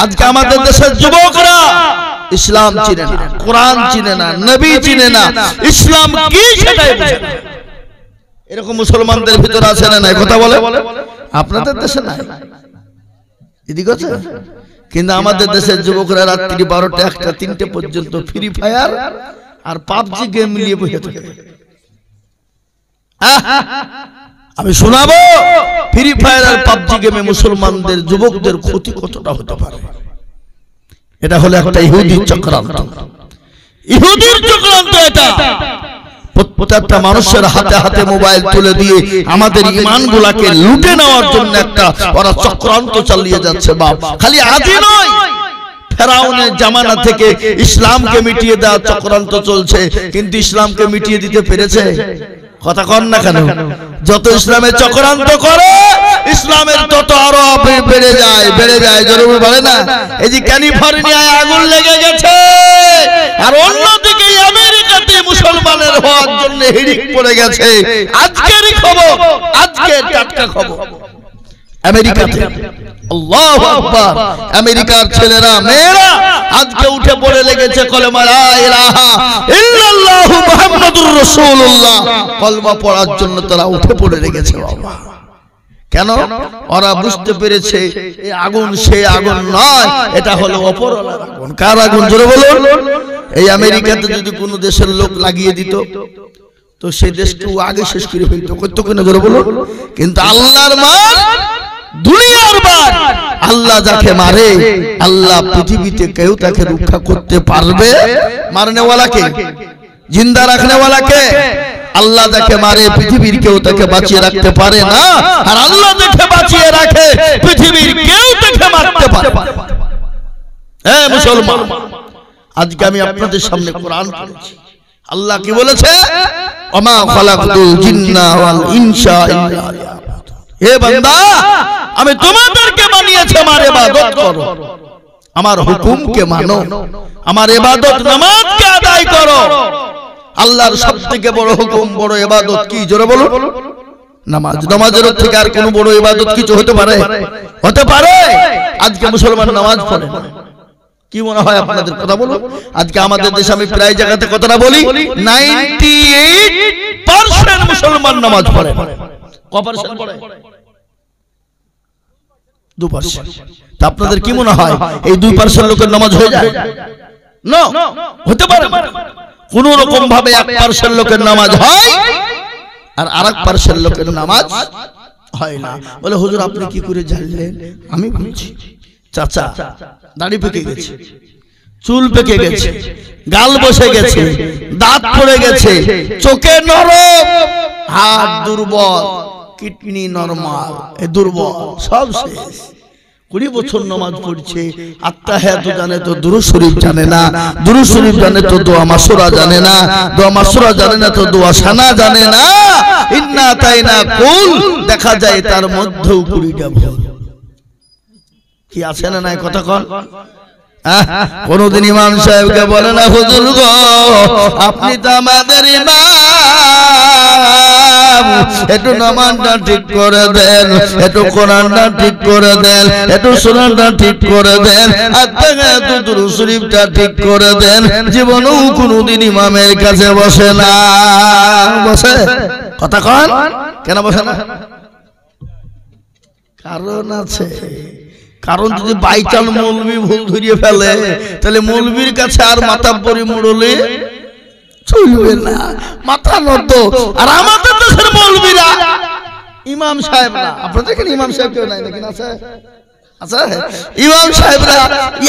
আজকে আমাদের দেশের যুবকরা ইসলাম চিনে না, কোরআন চিনে না, নবী চিনে না, ইসলাম কি সেটাই বুঝে না। এরকম মুসলমানদের ভিতরে আছে না নাই? কথা বলে আপনাদের দেশে নাই, এদিকে আছে। কিন্তু আমাদের দেশের যুবকরা রাত্রি 12টা 1টা 3টে পর্যন্ত ফ্রি ফায়ার আর পাবজি গেম নিয়ে বসে থাকে। আমি শোনাবো ফ্রি ফায়ার আর পাবজি গেমে মুসলমানদের যুবকদের ক্ষতি কতটা হতে পারে। এটা হলো একটা ইহুদির চক্রান্ত, ইহুদির চক্রান্ত। এটা প্রত্যেকটা মানুষের হাতে হাতে মোবাইল তুলে দিয়ে আমাদের ঈমানগুলোকে লুটে নেওয়ার জন্য একটা ওরা চক্রান্ত চালিয়ে যাচ্ছে। বাপ খালি আজই নয়, ফেরাউনের জামানা থেকে ইসলামকে মিটিয়ে দেওয়ার চক্রান্ত চলছে, কিন্তু ইসলামকে মিটিয়ে দিতে পেরেছে? কথা কন না কেন? যত ইসলামের চক্রান্ত করে ইসলামের তত আরো বেড়ে যায়, বেড়ে যায়। জরুরি বলে না, এই যে ক্যালিফোর্নিয়ায় আগুন লেগে গেছে, আর অন্যদিকে আমেরিকাতে মুসলমানের হওয়ার জন্য হিড়িক পড়ে গেছে। আজকেরই খবর, আজকের টাটকা খবর, আমেরিকাতে আল্লাহু আকবার, আমেরিকার ছেলেরা মেয়েরা আজকে উঠে পড়ে লেগেছে কলেমা লা ইলাহা ইল্লাল্লাহু মুহাম্মাদুর রাসূলুল্লাহ কলমা পড়ার জন্য তারা উঠে পড়ে লেগেছে। বাবা কেন? ওরা বুঝতে পেরেছে এই আগুন সে আগুন নয়, এটা হলো অপরওয়ালার আগুন। কার আগুন? জোরে বলুন। এই আমেরিকাতে যদি কোনো দেশের লোক লাগিয়ে দিত তো সেই দেশকে আগে শেষ করে ফেলতো, করতো কিনা? জোরে বলুন। কিন্তু আল্লাহর মান, দুনিয়ার মান, আল্লাহ যাকে মারে, আল্লাহ পৃথিবীতে কেউ তাকে রক্ষা করতে পারবে? মারনেওয়ালাকে, জিন্দা রাখনেওয়ালাকে। আল্লাহ যাকে মারে পৃথিবীর কেউ তাকে বাঁচিয়ে রাখতে পারে না, আর আল্লাহ যাকে বাঁচিয়ে রাখে পৃথিবীর কেউ তাকে মারতে পারে না। হ্যাঁ মুসলমান, আজকে আমি আপনাদের সামনে কোরআন পড়েছি। আল্লাহ কি বলেছে? ওমা খালাকতুল জিন্না ওয়াল ইনসা ইল্লা লিয়াবুদুন। হে বান্দা, আমি তোমাদেরকে বানিয়েছি আমার ইবাদত করো, আমার হুকুমকে মানো, আমার ইবাদত নামাজকে আদায় করো। আল্লাহর সবথেকে বড় হুকুম, বড় ইবাদত কি? জোরে বলুন। নামাজ। নামাজের থেকে আর কোনো বড় ইবাদত কিছু হতে পারে? হতে পারে? আজকে মুসলমান নামাজ পড়ে না। কি মনে হয় আপনাদের? কথা বলুন। আজকে আমাদের দেশে আমি প্রায় জায়গাতে কথাটা বলি, 98% মুসলমান নামাজ পড়ে। কত পার্সেন্ট পড়ে? 2%। তা আপনাদের কি মনে হয় এই 2% লোকের নামাজ হয়ে যায়? না, হতে পারে না। কোন রকম ভাবে 1% লোকের নামাজ হয় আর আরেক% লোকের নামাজ হয় না। বলে হুজুর আপনি কি করে জানলেন? আমি বলছি, চাচা দাড়ি পেকে গেছে, চুল পেকে গেছে, গাল বসে গেছে, দাঁত পড়ে গেছে, চোখে নরম, হাত দুর্বল, কিডনি নরমাল, এই দুর্বল, সব শেষ। 20 বছর নামাজ পড়ছে, আত্তাহিয়াত জানে তো দুরূদ শরীফ জানে না, দুরূদ শরীফ জানে তো দোয়া মাসুরা জানে না, দোয়া মাসুরা জানে না তো দোয়া সানা জানে না। ইন্না তাইনা কুল, দেখা যায় তার মধ্যেও 20টা ভুল। কি আছে না নাই? কথা কন। কোনদিন ইমাম সাহেবকে বলে না, হুজুর গো আপনি তো আমাদের ইমাম, একটু নামাজটা ঠিক করে দেন, একটু কোরআনটা ঠিক করে দেন, একটু সুন্নাহটা ঠিক করে দেন, আত্মাকে দুরূদ শরীফটা ঠিক করে দেন। জীবনেও কোনদিন ইমামের কাছে বসে না। বসে? কথা কন। কেন বসে না? কারণ আছে। কারণ যদি বাইচান্স মৌলবি ভুল ধরিয়ে ফেলে তাহলে মৌলবির কাছে আর মাতাব্বরি মুড়লে চলবে না, মাথা নত। আর আমাদের দেশের মৌলবিরা, ইমাম সাহেবরা, আপনাদের এখানে ইমাম সাহেব কেউ নাই নাকি? আছে, আচ্ছা ইমাম সাহেবরা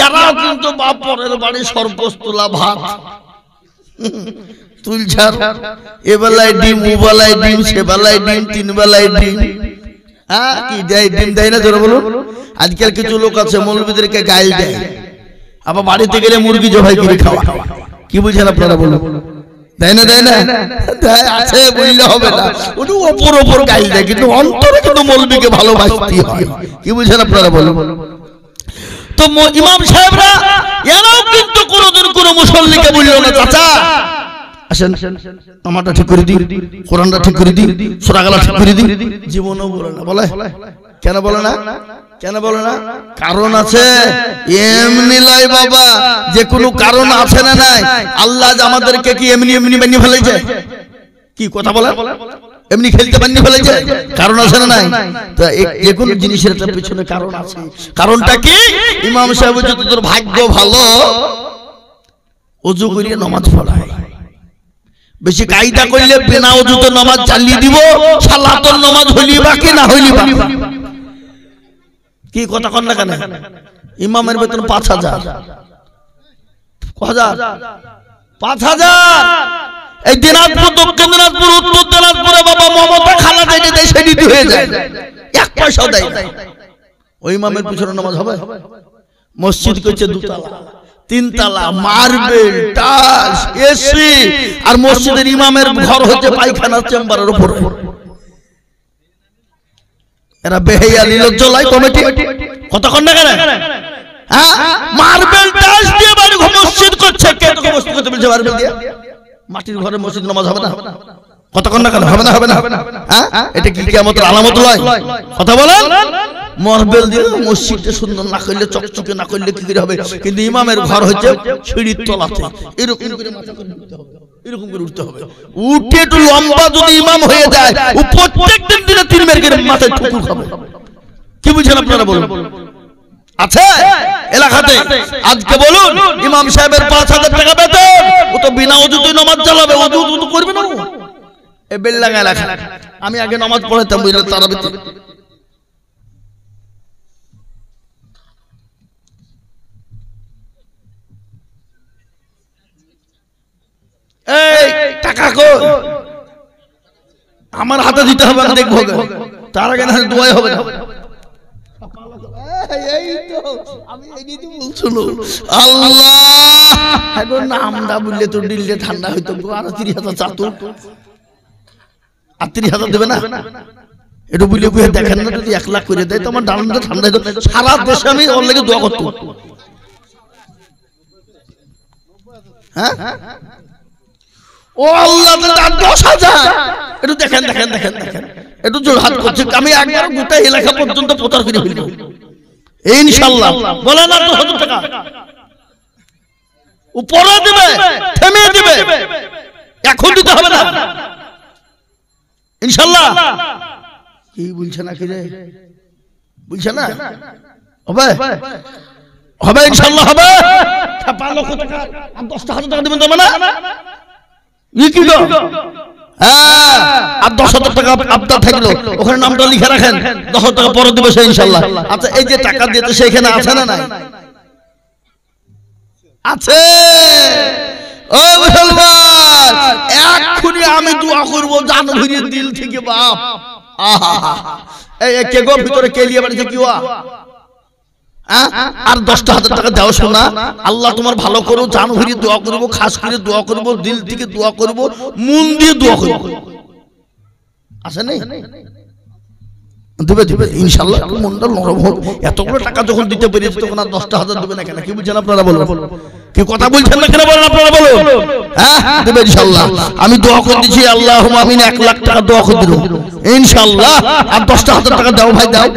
এরাও কিন্তু বাপরের বাড়ি সর্বস তোলা ভাত তুলছার, এ বেলায় ডিম, ও বেলায় ডিম, সে বেলায় ডিম, 3 বেলায় ডিম। হ্যাঁ কি দেয়? ডিম দেয় না? জোরে বলুন। আজকাল কিছু লোক আছে মৌলবীদেরকে গাইল দেয়, আবার বাড়িতে গেলে মুরগি জবাই করে খাওয়া। কি বুঝেন আপনারা? বলুন। দেয় না? দেয় না? আছে, বললে হবে না। ওটা ওপর ওপর গাইল দেয়, কিন্তু অন্তরে কিন্তু মৌলবীকে ভালোবাসতে হয়। কি বুঝেন আপনারা? বলুন। তো ইমাম সাহেবরা এরাও কিন্তু কোনদিন কোনো মুসল্লিকে বলল না, চাচা আসেন আমারটা ঠিক করে দিন, কোরআনটা ঠিক করে দিন, সূরা গালা ঠিক করে দিন। জীবনও বলে না। বলে কেন? বলে না কেন? বলে না? কারণ আছে। এমনি লাই বাবা, যে কোনো কারণ আছে না নাই? আল্লাহ আমাদেরকে কি এমনি এমনি বানিয়ে ফেলেছে? কি কথা বলে? এমনি খেলতে বানিয়ে ফেলেছে? কারণ আছে না নাই? তো যে কোনো জিনিসের একটা পিছনে কারণ আছে। কারণটা কি? ইমাম সাহেব বলছে তোর ভাগ্য ভালো, ওযু করিয়ে নামাজ পড়ায়। বেশি কায়দা করলে বিনা ওযুতে নামাজ চালিয়ে দিব, সালাতের নামাজ হইলি বাকি না হইলি বাকি। কি কথা কন না কেন? ইমামের বেতন ৫,০০০। ৫,০০০। এই দিনাজপুর, দক্ষিণ দিনাজপুর, উত্তর দিনাজপুরে বাবা মমতা খালা যেটা দেয় সেটি হয়ে যায়, ১ পয়সাও দেয় না। ওই ইমামের পিছনে নামাজ হবে? মসজিদ করছে ২ তলা ৩ তলা, মার্বেল, টাইলস, এসি, আর মসজিদের ইমামের ঘর হচ্ছে পায়খানার চেম্বারের উপরে। এরা বেহাইয়া নির্লজ্জ লাই কমিটি। কতক্ষণ না কেন? হ্যাঁ, মার্বেল টাইলস দিয়ে বাড়ি মসজিদ করছে। কে তোকে মসজিদ করতে বলছে মার্বেল দিয়ে? মাটির ঘরে মসজিদ নামাজ হবে না? কতক্ষণ না কেন? হবে না, হবে না? হ্যাঁ, এটা কি কিয়ামতের আলামত নয়? কথা বলেন। মার্বেল দিয়ে মসজিদটা সুন্দর না করলে, চকচকে না করলে কি করে হবে? কিন্তু ইমামের ঘর হচ্ছে সিঁড়ির তলাতে, এরকম করে মাথা করে উঠতে হবে, এরকম করে উঠতে হবে। উঠে একটু লম্বা যদি ইমাম হয়ে যায়, ও প্রত্যেকদিন দিনে ৩ মেরে মাথায় ঠুকুর খাবে। কি বুঝেন আপনারা বলুন? আছে এলাকাতে? আজকে বলুন ইমাম সাহেবের ৫,০০০ টাকা বেতন, ও তো বিনা ওযুতে নামাজ চালাবে, ওযু করবে না। এই বেলডাঙ্গা এলাকা আমি আগে নামাজ পড়াতাম, বুঝলেন, তারাবিতে। এই টাকা কই? আমার হাতে দিতে হবে, আমি দেখবো। তার আগে না দোয়াই হবে না। আল্লাহ নামটা বললে তো দিল্লি ঠান্ডা হইতো। আর ৩০,০০০ চাতো, আর ৩০,০০০ দেবে না? একটু বুঝলে বুঝে দেখেন না, যদি ১ লাখ করে দেয় তো আমার ডানটা ঠান্ডা হইতো। সারা দেশে আমি ওর লেগে দোয়া করতো। হ্যাঁ, ও আল্লাহ ১০,০০০। একটু দেখেন দেখেন দেখেন দেখেন, একটু জোর হাত করছে। আমি একবার গোটা এলাকা পর্যন্ত প্রচার করে ফেলবো ইনশাআল্লাহ। বলে না ১০,০০০ টাকা উপরে দিবে, থেমে দিবে, এখন দিতে হবে না ইনশাআল্লাহ। কি বলছে না? কি রে বলছে না? হবে হবে ইনশাআল্লাহ হবে। ৫ লক্ষ টাকা আর ১০,০০০ টাকা দিবেন তো না? কি গো? হ্যাঁ, আর ১০,০০০ টাকা আপনার থাকলো, ওখানে নামটা লিখে রাখেন। ১০,০০০ টাকা পরে দিবে সে ইনশাআল্লাহ। আচ্ছা, এই যে টাকা দিতে সেখানে আছে না নাই? আছে। ও মুসলমান, এক্ষুনি আমি দোয়া করবো জানভীরের দিল থেকে। বাপ, আহা, এই কে গো ভিতরে কে লিয়ে বাড়িতে? কি আর ১০,০০০ টাকা দাও শোনা, আল্লাহ তোমার ভালো করো। জানভীরে দোয়া করবো, খাস করে দোয়া করবো, দিল থেকে দোয়া করবো, মন দিয়ে দোয়া করবো। আছে নেই? দিবে দিবে ইনশাআল্লাহ। মনটা নরম হোক। এতগুলো টাকা যখন দিতে পেরেছি তখন আর ১০,০০০ দিবে না কেন? কি বুঝছেন আপনারা বলুন? কি কথা বলছেন না কেন বলেন আপনারা বলুন? হ্যাঁ, দিবে ইনশাআল্লাহ। আমি দোয়া করে দিচ্ছি, আল্লাহুম্মা আমিন। ১ লাখ টাকা দোয়া করে দিলাম ইনশাআল্লাহ। আর ১০,০০০ টাকা দাও ভাই, দাও।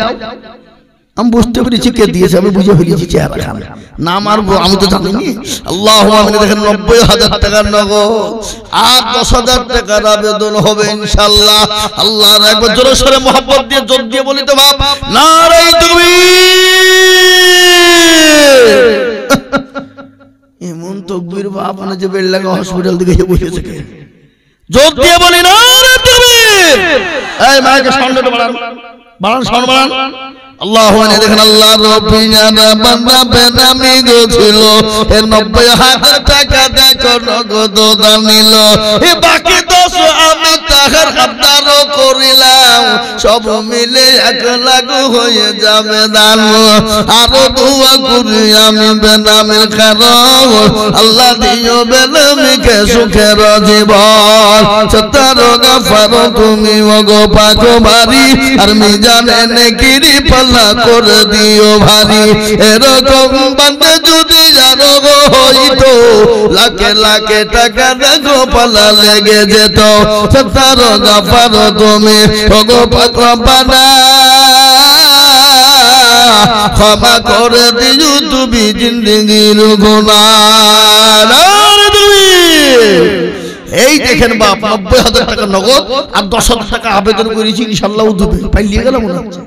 আমি বুঝতে পেরেছি কে দিয়েছে, আমি বুঝে ফেলেছি চেহারা খান। নাম আর আমি তো জানিনি। আল্লাহুম্মা আমিন। দেখেন ৯০,০০০ টাকার নগদ আর ১০,০০০ টাকার আবেদন হবে ইনশাআল্লাহ। আল্লাহর একবার জোরে সোরে মোহাব্বত দিয়ে জোর দিয়ে বলি তো বাপ, নারে তাকবীর। এমন তাকবীর বাপ না যে বেলডাঙ্গা হসপিটাল দিকে বসেছে। জোর দিয়ে বলি নারে তাকবীর। এই মাইকে সাউন্ডটা বাড়ান, বাড়ান, সাউন্ড বাড়ান। আল্লাহুম্মা। দেখেন আল্লাহ রব্বিনা বান্দা বেনামি গছিল, এ ৯০,০০০ টাকা দেখো নগদ দামিল। এ বাকি ১০ আমি তাহার আবদারও করিলাম, সব মিলে ১ লাখ হয়ে যাবে দান। আরো দোয়া করি আমি বেনামির কারণ, আল্লাহ দিও বেনামিকে সুখের জীবন। সত্তর গাফার তুমি ওগো পাক ভারী, আর মিজানে নেকিরি পাল্লা করে দিও ভারী। এরকম বান্দা যদি জানো গো হইতো, লাখে লাখে টাকা দেখো পাল্লা লেগে যেত। সত্তর গাফার তুমি ওগো পাক রব্বানা। ক্ষমা করে দিও তুমি জিন্দেগির গুনাহ। এই দেখেন বাপ 90,000 টাকা নগদ আর 10,000 টাকা আবেদন করেছি, ইনশাআল্লাহ উঠবে। পাইলিয়ে গেলাম মনে হচ্ছে।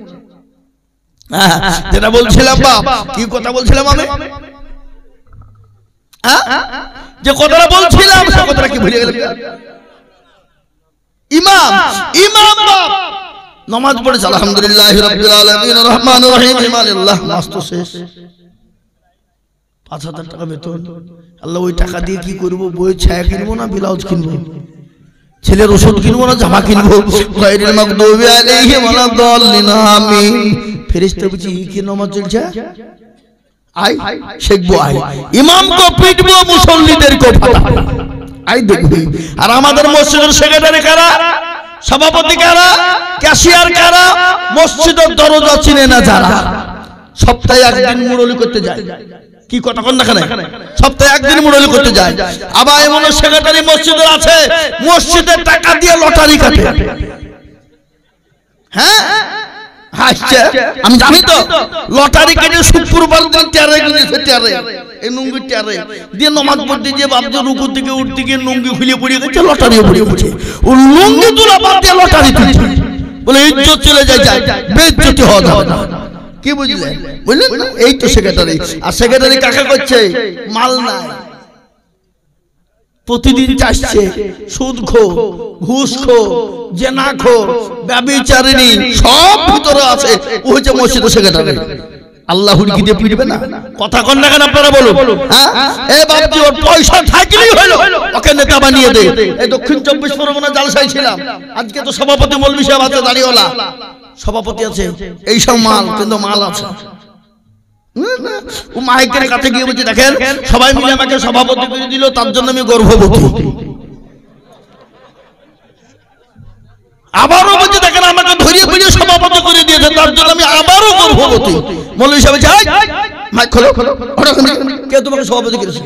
যেটা বলছিলাম বাপ, কি কথা বলছিলাম আমি, যে কথাটা বলছিলাম সে কথাটা কি ভুলে গেলাম? ইমাম ইমাম বাপ নামাজ পড়েছে আলহামদুলিল্লাহি রাব্বিল আলামিন রহমানুর রহিম মালিল্লাহ, মাস তো শেষ। 5,000 টাকা বেতন, আল্লাহ ওই টাকা দিয়ে কি করব? বই ছায়া কিনবো না ব্লাউজ কিনবো, ছেলের ওষুধ কিনবো না জামা কিনবো? গায়রিল মাগদুবি আলাইহিম ওয়ালাদ-দাল্লিন আমিন। ফেরেশতা বুঝি কি নামাজ চলছে, আই শিখবো, আই ইমামকে পিটবো, মুসল্লিদেরকে ফাটাবো, আই দেখবি। আর আমাদের মসজিদের সেক্রেটারি কারা, সভাপতি কারা, ক্যাশিয়ার কারা, মসজিদের দরজা চিনে না যারা, সপ্তাহে একদিন মুরলি করতে যায়। কি কথা কোন দেখেন, সপ্তাহে একদিন মুরলি করতে যায়। আবার এমন সেক্রেটারি মসজিদের আছে, মসজিদের টাকা দিয়ে লটারি কাটে। হ্যাঁ আমি জানি তো, লটারি কেটে শুক্রবার দিন টেরে গেছে, টেরে এই নুঙ্গি টেরে দিয়ে নমাজ পড়তে গিয়ে বাপজি রুকু থেকে উঠতে গিয়ে নুঙ্গি খুলে পড়ে গেছে, লটারি পড়ে গেছে। ও লুঙ্গি তোলা বাদ দিয়ে লটারি তুলছে, বলে ইজ্জত চলে যায়, বেইজ্জতি হওয়া যাবে না। কি বুঝলেন? বুঝলেন না? এই তো সেক্রেটারি। আর সেক্রেটারি কাকে করছে? মাল নাই, প্রতিদিন চাইছে সুদখোর, ঘুষখোর, জেনাখোর, ব্যভিচারিণী সব ভিতরে আছে। ও হচ্ছে মসজিদের সেক্রেটারি। আল্লাহর কি দিয়ে পিটবে না? কথা কন না কেন আপনারা বলুন? হ্যাঁ এ বাপজি, ওর পয়সা থাকলেই হলো, ওকে নেতা বানিয়ে দে। এই দক্ষিণ 24 পরগনা জালসায় ছিলাম, আজকে তো সভাপতি মৌলভী সাহেব আছে, দাঁড়িয়েওয়ালা সভাপতি আছে, এই সব মাল, কিন্তু মাল আছে। ও মাইকের কাছে গিয়ে বলছে, দেখেন সবাই মিলে আমাকে সভাপতি করে দিল, তার জন্য আমি গর্ভবতী। আবারও বলছে, দেখেন আমাকে ধরিয়ে ফিরিয়ে সভাপতি করে দিয়েছে, তার জন্য আমি আবারও গর্ভবতী। মৌলভী সাহেব মাইক খোলো, কে তোমাকে সভাপতি করেছে?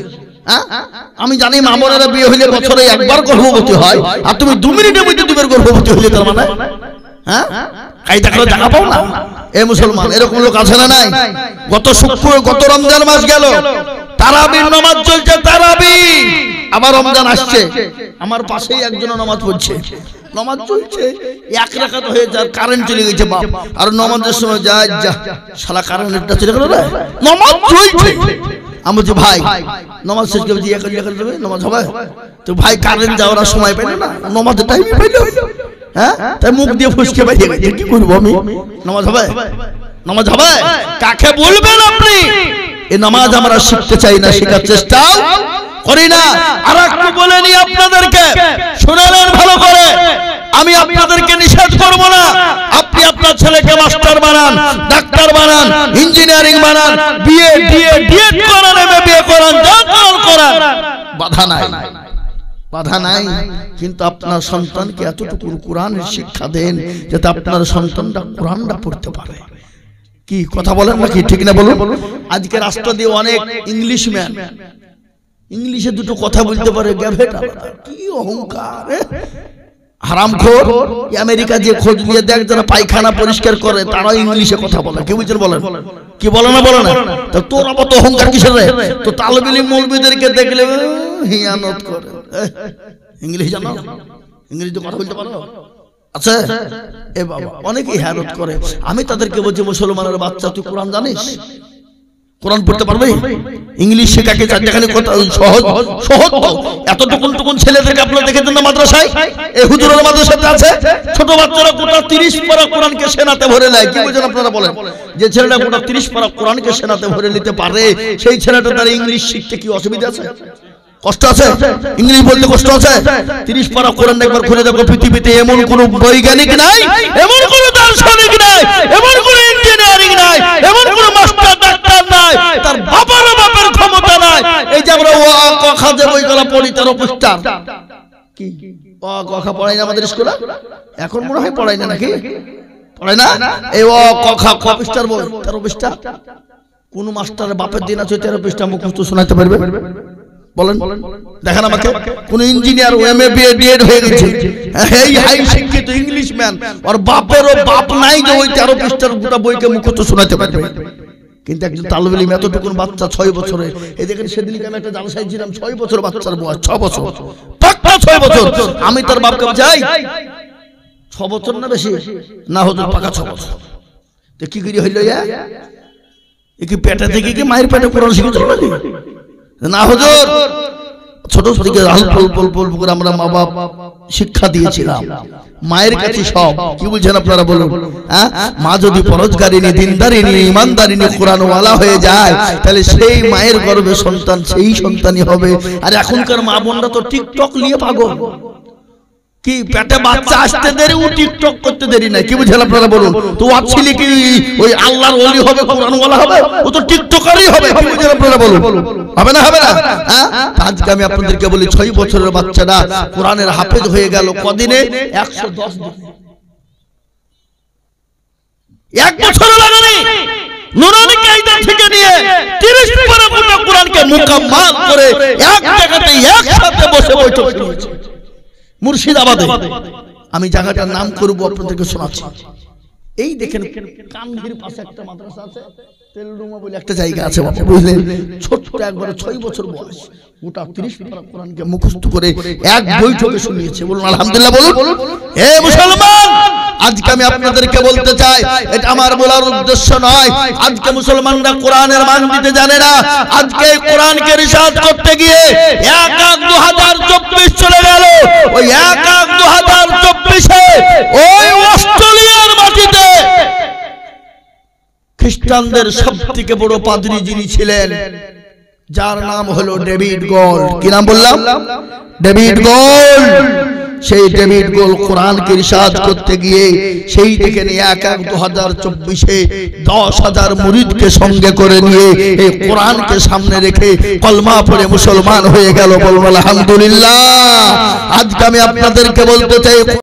আমি জানি মামুনেরা বিয়ে হইলে বছরে একবার গর্ভবতী হয়, আর তুমি 2 মিনিটের মধ্যে দুবার গর্ভবতী হইলে, তার মানে হ্যাঁ কায়দা করে জায়গা পাও না? এ মুসলমান, এরকম লোক আছে না নাই? গত রমজান মাস গেল, তারাবির নামাজ চলছে, তারাবি, আবার রমজান আসছে, আমার পাশেই একজন নামাজ পড়ছে, নামাজ চলছে, 1 রাকাত হয়ে যায়, কারেন্ট চলে গেছে বাপ। আর নামাজের সময় যা শালা কারেন্টটা চলে গেল রে, নামাজ চলছে। আমি বলছি ভাই নামাজ শেষ করে দিয়ে যাবে, নামাজ হবে তো? ভাই কারেন্ট যাওয়ার সময় পাইল না, নামাজের টাইমে পাইল, হ্যাঁ তাই মুখ দিয়ে ফুসকে বাইরে গেছে। কি করবো আমি? নামাজ হবে? নামাজ হবে? কাকে বলবেন আপনি? এই নামাজ আমরা শিখতে চাই না, শেখার চেষ্টাও করি না। আর একটু বলে নি আপনাদেরকে, শুনেলেন ভালো করে, আমি আপনাদেরকে নিষেধ করব না। আপনি আপনার ছেলেকে মাস্টার বানান, ডাক্তার বানান, ইঞ্জিনিয়ারিং বানান, বিএ ডিএড করান, এমবিএ করান, যা করান, বাধা নাই, বাধা নাই। কিন্তু আপনার সন্তানকে এতটুকু কোরআনের শিক্ষা দেন যাতে আপনার সন্তানটা কোরআনটা পড়তে পারে। কি কথা বলেন নাকি? ঠিক না বলুন? আজকে রাষ্ট্র দিয়ে অনেক ইংলিশ ম্যান ইংলিশে দুটো কথা বলতে পারে, কি অহংকার! হারামখোর। আমেরিকা যে খোঁজ নিয়ে দেখ, যারা পায়খানা পরিষ্কার করে তারা ইংলিশে কথা বলে। কি বুঝছেন বলেন? কি বলে না বলে না? তো তোর আবার তো অহংকার কিসের রে? তো তালবিলি মৌলবীদেরকে দেখলে হিয়ানত করে। ইংলিশ জানো? ইংরেজিতে কথা বলতে পারো? আচ্ছা এ বাবা, অনেকে হিয়ানত করে। আমি তাদেরকে বলছি, মুসলমানের বাচ্চা, তুই কোরআন জানিস? কোরআন পড়তে পারবে? ইংলিশ শেখাকে চারখানে সহজ সহজ। এতটুকুন ছেলেদেরকে আপনারা দেখেছেন না মাদ্রাসায়? এই হুজুরের মাদ্রাসাতে আছে ছোট বাচ্চারা গোটা 30 পারা কোরআনকে সেনাতে ভরে নেয়। কি বুঝেন আপনারা বলেন? যে ছেলেটা গোটা 30 পারা কোরআনকে সেনাতে ভরে নিতে পারে, সেই ছেলেটা তার ইংলিশ শিখতে কি অসুবিধা আছে? কষ্ট আছে? ইংলিশ বলতে কষ্ট আছে? 30 পারা কোরআন একবার খুলে দেখো, পৃথিবীতে এমন কোন বৈজ্ঞানিক নাই, এমন কোন দার্শনিক নাই, এমন কোন ইঞ্জিনিয়ারিং নাই, এমন কোন মাস্টার ডাক্তার নাই, তার বাবার ক্ষমতা নাই। এই যে আমরা ও ক খ যে বইগুলো পড়ি, তার পৃষ্ঠা কি ও ক খ পড়াই না আমাদের স্কুলে? এখন মনে হয় পড়াই না, নাকি পড়াই না? এই ও ক খ ক পৃষ্ঠার বই, 13 পৃষ্ঠা। কোন মাস্টারের বাপের দিন আছে 13 পৃষ্ঠা মুখস্থ শোনাতে পারবে? বলেন দেখেন আমাকে কোন ইঞ্জিনিয়ার এমএ বিএ ডিএড হয়ে গেছে, এই হাই শিক্ষিত ইংলিশম্যান, আর বাপেরও বাপ নাই যে ওই 13 পৃষ্ঠার গোটা বইকে মুখস্থ শোনাতে পারবে। কিন্তু একজন তালেব ইলম এতটুকুন বাচ্চা 6 বছরে, এই দেখেন সেদিনকে আমি একটা জালসায় ছিলাম, 6 বছর বাচ্চার বয়স, 6 বছর পাক্কা 6 বছর। আমি তার বাপকে যাই 6 বছর না বেশি না হুজুর পাকা 6 বছর। তো কি করি হইল এ কি পেটে থেকে কি মায়ের পেটে কোরআন শিখেছিল নাকি? না হুজুর ছোট থেকে অল্প করে আমরা মা বাপ শিক্ষা দিয়েছিলাম, মায়ের কাছে সব। কি বলছেন আপনারা বলুন? হ্যাঁ, মা যদি পরজগারিনী দিনদারিনী ইমানদারিনী কোরআনওয়ালা হয়ে যায় তাহলে সেই মায়ের গর্ভে সন্তান সেই সন্তানই হবে। আর এখনকার মা বোনরা তো টিকটক নিয়ে পাগল, কি পেটে বাচ্চা আসতে দেরি ও টিকটক করতে দেরি নাই। কি বুঝলেন আপনারা বলুন? তো ওর ছেলে কি ওই আল্লাহর ওলি হবে, কোরআনওয়ালা হবে? ও তো টিকটকারই হবে। কি বুঝলেন আপনারা বলুন? হবে না? হবে না? হ্যাঁ, আজকে আমি আপনাদেরকে বলি 6 বছরের বাচ্চাটা কোরআনের হাফেজ হয়ে গেল কদিনে? 110 দিনে। 1 বছর লাগেনি। নুরানি কায়দা থেকে নিয়ে 30 পারা গোটা কোরআনকে মুকাম্মাল করে এক জায়গাতে একসাথে বসে বৈঠক শুনিয়েছে মুর্শিদাবাদে। আমি জায়গাটার নাম করব, আপনাদেরকে শোনাচ্ছি। এই দেখেন কামগির পাশে একটা মাদ্রাসা আছে, তেলডুমা বলে একটা জায়গা আছে বাবা, বুঝলেন? ছোট্ট একবারে 6 বছর বয়স, গোটা 30 পারা কোরআনকে মুখস্থ করে এক বৈঠকে শুনিয়েছে। বলুন আলহামদুলিল্লাহ বলুন। হে মুসলমান, আজকে আমি আপনাদেরকে বলতে চাই, এটা আমার বলার উদ্দেশ্য নয়, আজকে মুসলমানরা কোরআনের মান দিতে জানে না। আজকে কোরআনকে রিসার্চ করতে গিয়ে 1-1-2024 চলে গেল। ওই 1-1-2024-এ ওই অস্ট্রেলিয়ার মাটিতে খ্রিস্টানদের সবথেকে বড় পাদ্রী যিনি ছিলেন, যার নাম হলো ডেভিড গোল্ড। কি নাম বললাম? David gold. সেই ডেভিড গোল্ড কোরআনকে রিসার্চ করতে গিয়ে সেই থেকে নিয়ে 1-1-2024-এ 10,000 মুরিদকে সঙ্গে করে নিয়ে এই কোরআনকে সামনে রেখে কলমা পড়ে মুসলমান হয়ে গেল। বলুন আলহামদুলিল্লাহ। আজকে আমি আপনাদেরকে বলতে চাই